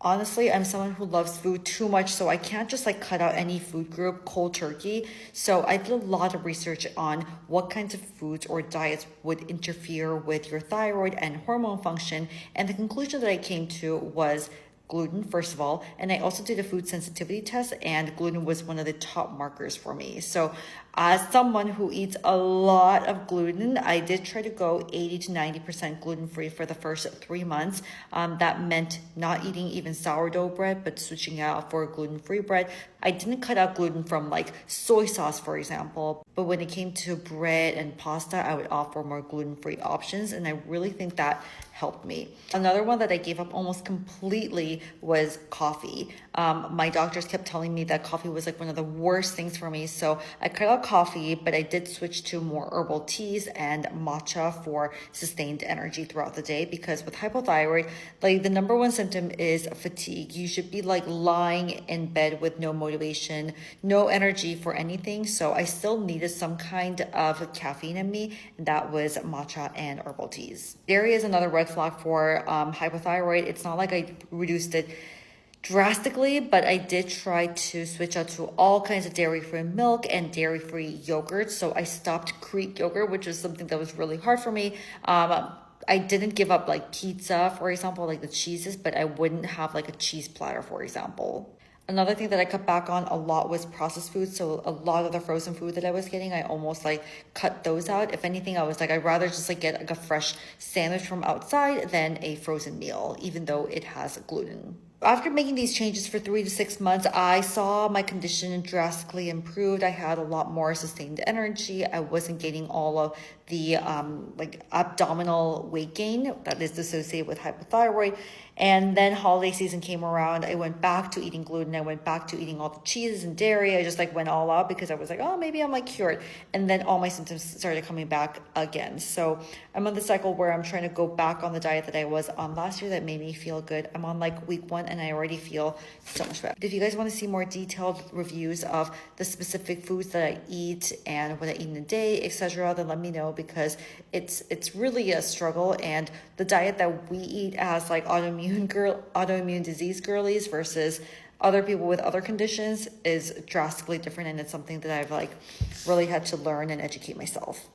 honestly, I'm someone who loves food too much, so I can't just like cut out any food group cold turkey. So I did a lot of research on what kinds of foods or diets would interfere with your thyroid and hormone function. And the conclusion that I came to was gluten, first of all, and I also did a food sensitivity test, and gluten was one of the top markers for me. So as someone who eats a lot of gluten, I did try to go 80 to 90% gluten-free for the first 3 months. That meant not eating even sourdough bread, but switching out for gluten-free bread. I didn't cut out gluten from like soy sauce, for example, but when it came to bread and pasta, I would opt for more gluten-free options, and I really think that helped me. Another one that I gave up almost completely was coffee. My doctors kept telling me that coffee was like one of the worst things for me, so I cut out coffee, but I did switch to more herbal teas and matcha for sustained energy throughout the day, because with hypothyroid, like the number one symptom is fatigue. You should be like lying in bed with no motivation, no energy for anything. So I still needed some kind of caffeine in me, and that was matcha and herbal teas. Dairy is another red flag for hypothyroid. It's not like I reduced it drastically, but I did try to switch out to all kinds of dairy-free milk and dairy-free yogurt. So I stopped Greek yogurt, which was something that was really hard for me. I didn't give up like pizza, for example, like the cheeses, but I wouldn't have like a cheese platter, for example. Another thing that I cut back on a lot was processed food. So a lot of the frozen food that I was getting, I almost like cut those out. If anything, I was like, I'd rather just like get like a fresh sandwich from outside than a frozen meal, even though it has gluten. After making these changes for 3 to 6 months, I saw my condition drastically improved. I had a lot more sustained energy. I wasn't getting all of the like abdominal weight gain that is associated with hypothyroid. And then holiday season came around. I went back to eating gluten. I went back to eating all the cheeses and dairy. I just like went all out because I was like, oh, maybe I'm like cured. And then all my symptoms started coming back again. So I'm on the cycle where I'm trying to go back on the diet that I was on last year that made me feel good. I'm on like week 1 and I already feel so much better. If you guys want to see more detailed reviews of the specific foods that I eat and what I eat in a day, etc., then let me know, because it's really a struggle. And the diet that we eat as like autoimmune disease girlies versus other people with other conditions is drastically different, and it's something that I've like really had to learn and educate myself.